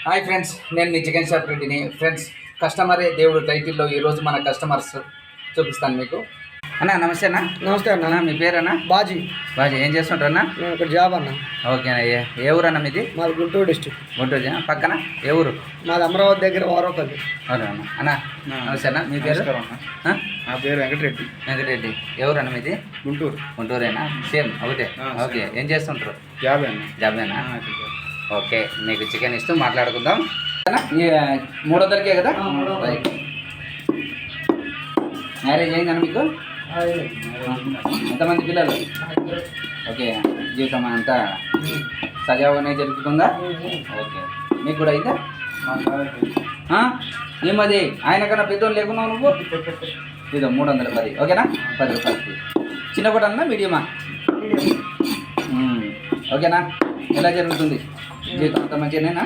Hi friends, నేను మీ chicken shop రెడ్డిని. Friends, కస్టమరే దేవుడు టైటిల్లో ఈరోజు మన కస్టమర్స్ చూపిస్తాను మీకు. అన్న నమస్తే అన్న. నమస్తే అన్న. మీ పేరన్నా? బాజీ. బాజీ, ఏం చేస్తుంటారు అన్న? నేను ఇక్కడ జాబ్ అన్న. ఓకే అన్న. ఏ ఊరు అన్న మీది? మాది గుంటూరు డిస్ట్రిక్ట్. గుంటూరు పక్కన ఏ ఊరు? మాది అమరావతి దగ్గర వారోపల్లి. అవునా అన్న. అన్న నమస్తే అన్న. మీ పేరు? నా పేరు వెంకటరెడ్డి. వెంకటరెడ్డి. ఎవరు అన్న మీది? గుంటూరు. గుంటూరేనా? సేమ్ ఒకటే. ఓకే, ఏం చేస్తుంటారు? జాబే అన్న. జాబేనా? ఓకే, మీకు చికెన్ ఇస్తూ మాట్లాడుకుందాం. 300కే కదా? రైట్. మ్యారేజ్ అయిందన్న మీకు? ఎంతమంది పిల్లలు? ఓకే, జీవితం అంతా సజావుగానే జరుగుతుందా? ఓకే, మీకు కూడా అయిందా? ఏమది ఆయన కన్నా పెద్దోళ్ళు లేకున్నావు నువ్వు? ఇదో 310. ఓకేనా? 10 రూపాయలకి. చిన్న పూటన్నా మీడియమా? ఓకేనా? ఎలా జరుగుతుంది జీవితం? అంత మంచిగానేనా?